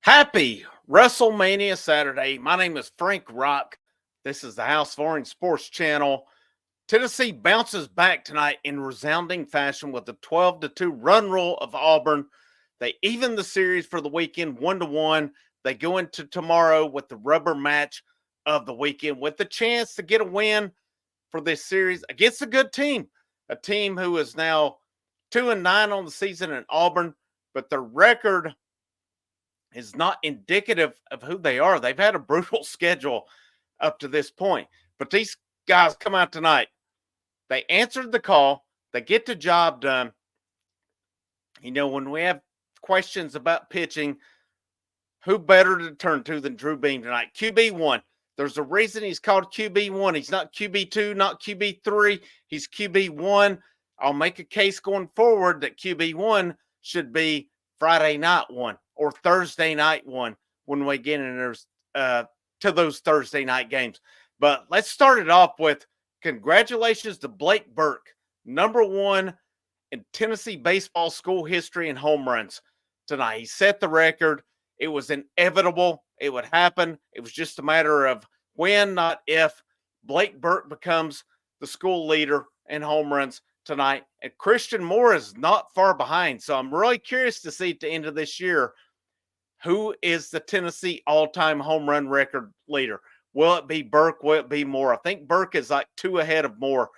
Happy WrestleMania Saturday. My name is Frank Rock. This is the House Foreign Sports Channel. Tennessee bounces back tonight in resounding fashion with a 12-2 run rule of Auburn. They even the series for the weekend 1-1. They go into tomorrow with the rubber match of the weekend with the chance to get a win for this series against a good team, a team who is now 2-9 on the season in Auburn, but their record is not indicative of who they are. They've had a brutal schedule up to this point. But these guys come out tonight. They answered the call. They get the job done. You know, when we have questions about pitching, who better to turn to than Drew Beam tonight? QB1. There's a reason he's called QB1. He's not QB2, not QB3. He's QB1. I'll make a case going forward that QB1 should be Friday night one or Thursday night one when we get in to those Thursday night games. But let's start it off with congratulations to Blake Burke, number one in Tennessee baseball school history in home runs tonight. He set the record. It was inevitable. It would happen. It was just a matter of when, not if. Blake Burke becomes the school leader in home runs tonight. And Christian Moore is not far behind. So I'm really curious to see at the end of this year who is the Tennessee all-time home run record leader. Will it be Burke? Will it be Moore? I think Burke is like 2 ahead of Moore.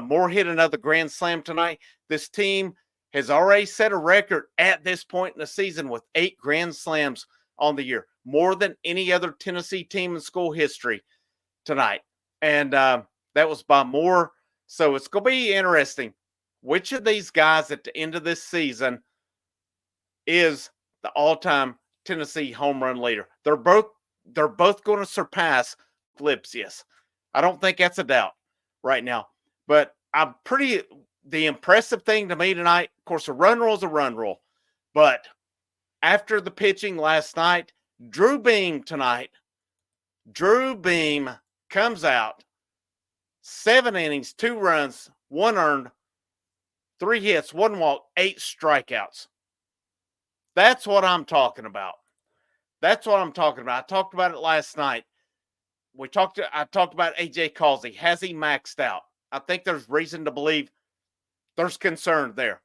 Moore hit another grand slam tonight. This team has already set a record at this point in the season with 8 grand slams on the year, more than any other Tennessee team in school history tonight. And that was by Moore. So it's going to be interesting. Which of these guys at the end of this season is the all-time Tennessee home run leader? They're both going to surpass Lipsius. I don't think that's a doubt right now. But the impressive thing to me tonight, of course, a run rule is a run rule. But after the pitching last night, Drew Beam comes out, 7 innings, 2 runs, 1 earned, 3 hits, 1 walk, 8 strikeouts. That's what I'm talking about. I talked about it last night. I talked about AJ Causey. Has he maxed out? I think there's reason to believe there's concern there.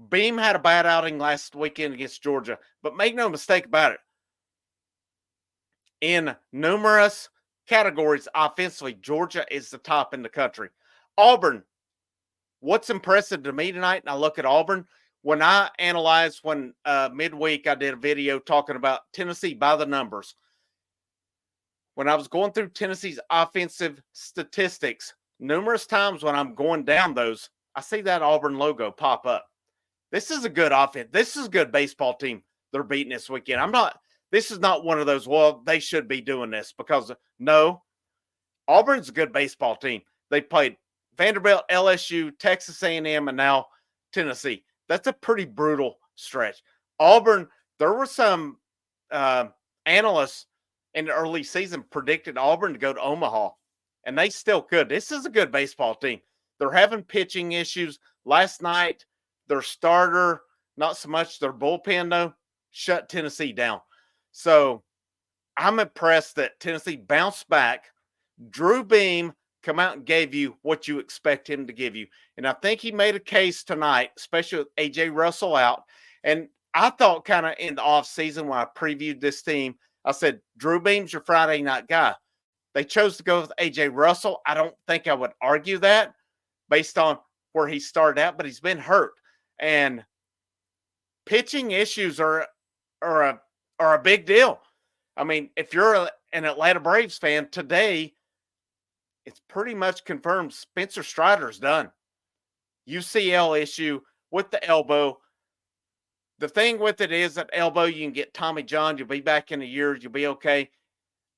Beam had a bad outing last weekend against Georgia, but make no mistake about it. In numerous categories offensively, Georgia is the top in the country. Auburn, what's impressive to me tonight, and I look at Auburn, when I analyzed midweek, I did a video talking about Tennessee by the numbers. When I was going through Tennessee's offensive statistics, numerous times when I'm going down those, I see that Auburn logo pop up. This is a good offense. This is a good baseball team they're beating this weekend. This is not one of those, well, they should be doing this, because no, Auburn's a good baseball team. They played Vanderbilt, LSU, Texas A&M, and now Tennessee. That's a pretty brutal stretch. Auburn, there were some analysts in the early season predicted Auburn to go to Omaha, and they still could. This is a good baseball team. They're having pitching issues. Last night, their starter, not so much their bullpen, though, shut Tennessee down. So I'm impressed that Tennessee bounced back. Drew Beam come out and gave you what you expect him to give you. And I think he made a case tonight, especially with A.J. Russell out. And I thought kind of in the offseason when I previewed this team, I said, Drew Beam's your Friday night guy. They chose to go with A.J. Russell. I don't think I would argue that based on where he started out, but he's been hurt. And pitching issues are a big deal. I mean, if you're an Atlanta Braves fan today, it's pretty much confirmed Spencer Strider's done. UCL issue with the elbow. The thing with it is that elbow, you can get Tommy John. You'll be back in a year. You'll be okay.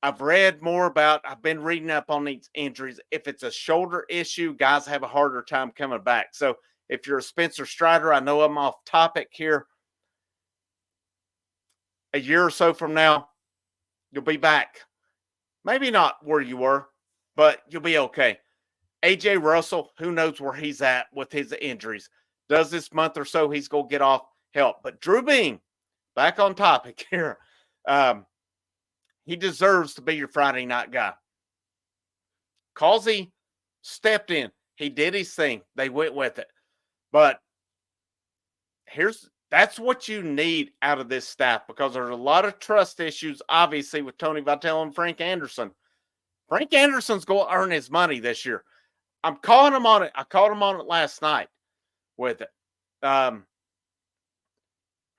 I've been reading up on these injuries. If it's a shoulder issue, guys have a harder time coming back. So if you're a Spencer Strider, I know I'm off topic here. A year or so from now, you'll be back. Maybe not where you were, but you'll be okay. A.J. Russell, who knows where he's at with his injuries. Does this month or so, he's going to get off help. But Drew Beam, back on topic here. Um, he deserves to be your Friday night guy. Causey stepped in. He did his thing. They went with it. But that's what you need out of this staff, because there's a lot of trust issues, obviously, with Tony Vitello and Frank Anderson. Frank Anderson's going to earn his money this year. I'm calling him on it. I called him on it last night with it.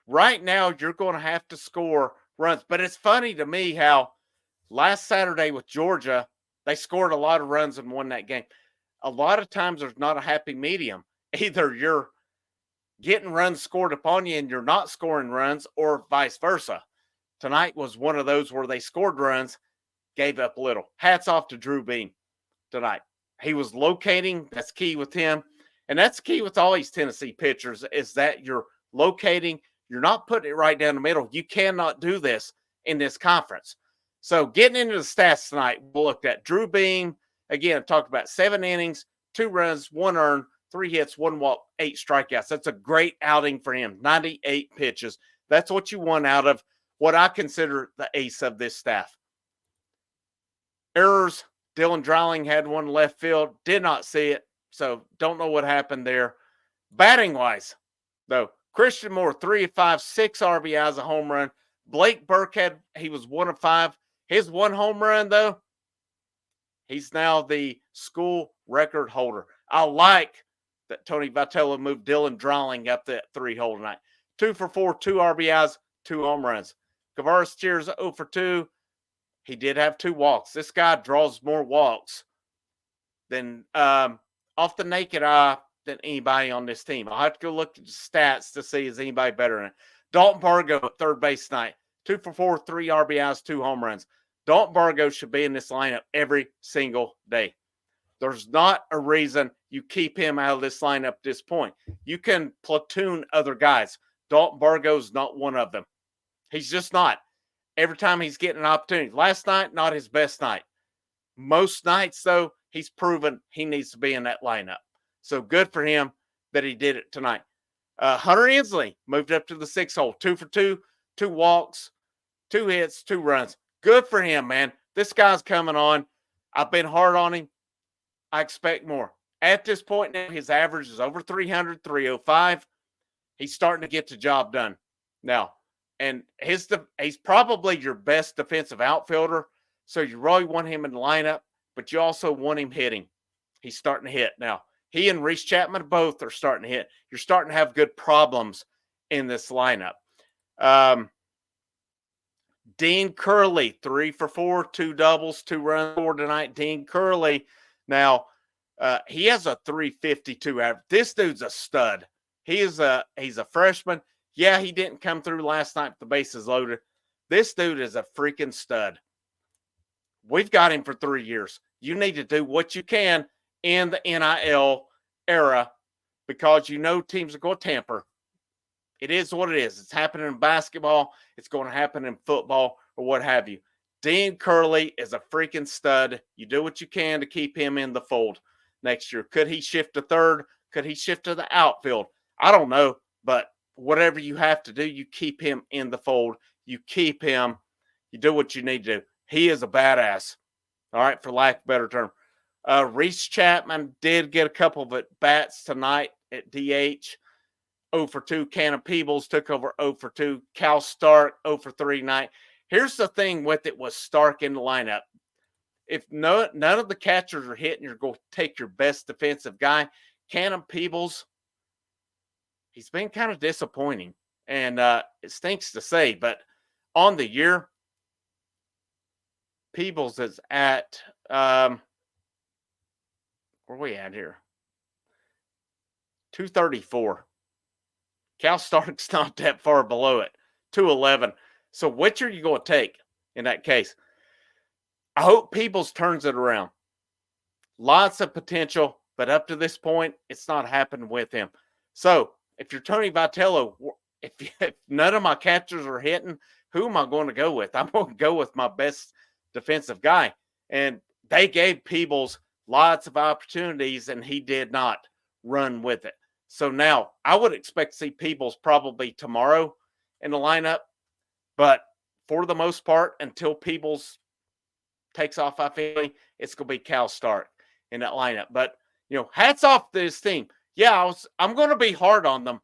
Right now, you're going to have to score runs. But it's funny to me how last Saturday with Georgia, they scored a lot of runs and won that game. A lot of times there's not a happy medium. Either you're getting runs scored upon you and you're not scoring runs, or vice versa. Tonight was one of those where they scored runs, gave up little. Hats off to Drew Beam tonight. He was locating. That's key with him. And that's key with all these Tennessee pitchers, is that you're locating. You're not putting it right down the middle. You cannot do this in this conference. So getting into the stats tonight, we looked at Drew Beam. Again, talked about 7 innings, 2 runs, 1 earned, 3 hits, 1 walk, 8 strikeouts. That's a great outing for him. 98 pitches. That's what you want out of what I consider the ace of this staff. Errors. Dylan Dreiling had one left field. Did not see it, so don't know what happened there. Batting-wise, though, Christian Moore, 3 of 5, 6 RBIs, a home run. Blake Burkhead, he was 1 of 5. His 1 home run, though, he's now the school record holder. I like that Tony Vitello moved Dylan Dreiling up that 3-hole tonight. 2 for 4, 2 RBIs, 2 home runs. Kavaris Steers 0 for 2. He did have 2 walks. This guy draws more walks than off the naked eye than anybody on this team. I'll have to go look at the stats to see is anybody better than it. Dalton Bargo at third base tonight. 2 for 4, 3 RBIs, 2 home runs. Dalton Bargo should be in this lineup every single day. There's not a reason you keep him out of this lineup at this point. You can platoon other guys. Dalton Bargo's not one of them. He's just not. Every time he's getting an opportunity. Last night, not his best night. Most nights, though, he's proven he needs to be in that lineup. So good for him that he did it tonight. Hunter Inslee moved up to the 6-hole. 2 for 2, 2 walks, 2 hits, 2 runs. Good for him, man. This guy's coming on. I've been hard on him. I expect more. At this point now, his average is over 300, 305. He's starting to get the job done now. And he's probably your best defensive outfielder. So you really want him in the lineup, but you also want him hitting. He's starting to hit now. He and Reese Chapman both are starting to hit. You're starting to have good problems in this lineup. Dean Curley, 3 for 4, 2 doubles, 2 runs scored tonight. Dean Curley. Now, he has a 352 average. This dude's a stud. He's a freshman. Yeah, he didn't come through last night with the bases loaded. This dude is a freaking stud. We've got him for 3 years. You need to do what you can in the NIL era, because you know teams are going to tamper. It is what it is. It's happening in basketball. It's going to happen in football or what have you. Dean Curley is a freaking stud. You do what you can to keep him in the fold next year. Could he shift to third? Could he shift to the outfield? I don't know, but whatever you have to do, you keep him in the fold. You keep him. You do what you need to do. He is a badass. All right, for lack of a better term. Reese Chapman did get a couple of at-bats tonight at DH. 0 for 2. Cannon Peebles took over 0 for 2. Cal Stark 0 for 3 tonight. Here's the thing with it was Stark in the lineup. If none of the catchers are hitting, you're going to take your best defensive guy. Cannon Peebles, he's been kind of disappointing. And it stinks to say, but on the year, Peebles is at, where are we at here? 234. Cal Stark's not that far below it. 211. So which are you going to take in that case? I hope Peebles turns it around. Lots of potential, but up to this point, it's not happened with him. So if you're Tony Vitello, if none of my catchers are hitting, who am I going to go with? I'm going to go with my best defensive guy. And they gave Peebles lots of opportunities, and he did not run with it. So now I would expect to see Peebles probably tomorrow in the lineup. But for the most part, until Peebles takes off, I feel it's going to be Cal Stark in that lineup. But, hats off to this team. Yeah, I'm going to be hard on them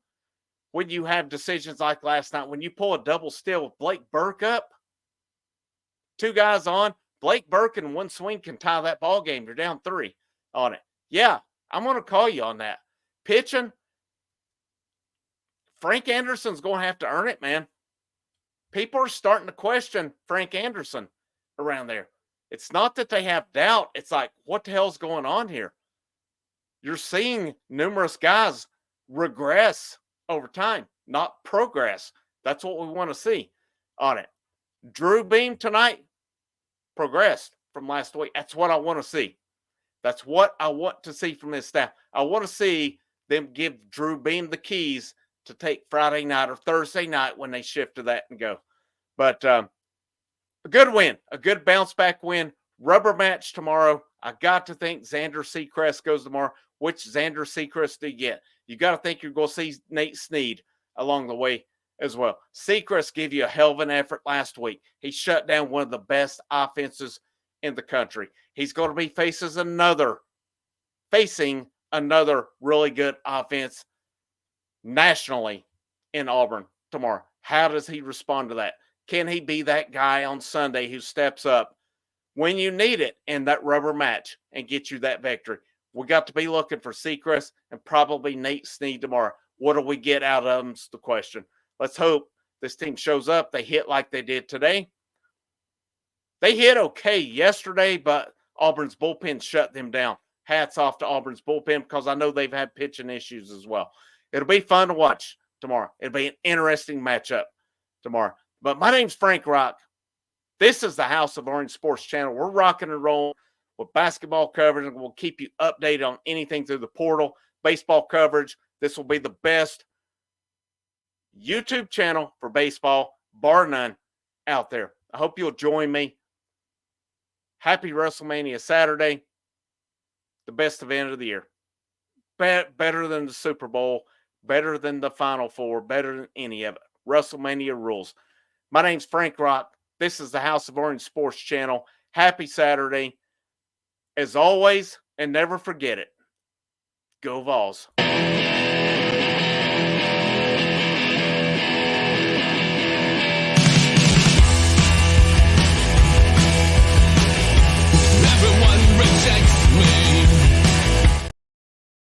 when you have decisions like last night. When you pull a double steal with Blake Burke up, 2 guys on, Blake Burke in one swing can tie that ball game. You're down 3 on it. Yeah, I'm going to call you on that. Pitching, Frank Anderson's going to have to earn it, man. People are starting to question Frank Anderson around there. It's not that they have doubt. It's like, what the hell's going on here? You're seeing numerous guys regress over time, not progress. That's what we want to see on it. Drew Beam tonight progressed from last week. That's what I want to see. That's what I want to see from this staff. I want to see them give Drew Beam the keys to take Friday night or Thursday night when they shift to that and go. But a good win, a good bounce back win. Rubber match tomorrow. I got to think Xander Seacrest goes tomorrow. Which Xander Seacrest do you get? You got to think you're going to see Nate Snead along the way as well. Seacrest gave you a hell of an effort last week. He shut down one of the best offenses in the country. He's going to be facing another really good offense nationally in Auburn tomorrow. How does he respond to that? Can he be that guy on Sunday who steps up when you need it in that rubber match and get you that victory? We got to be looking for Seacrest and probably Nate Snead tomorrow. What do we get out of them is the question. Let's hope this team shows up. They hit like they did today. They hit okay yesterday, but Auburn's bullpen shut them down. Hats off to Auburn's bullpen because I know they've had pitching issues as well. It'll be fun to watch tomorrow. It'll be an interesting matchup tomorrow. But my name's Frank Rock. This is the House of Orange Sports Channel. We're rocking and rolling with basketball coverage, and we'll keep you updated on anything through the portal, baseball coverage. This will be the best YouTube channel for baseball, bar none, out there. I hope you'll join me. Happy WrestleMania Saturday. The best event of the year. Better than the Super Bowl, better than the Final Four, better than any of it. WrestleMania rules. My name's Frank Rock. This is the House of Orange Sports Channel. Happy Saturday. As always, and never forget it, go Vols.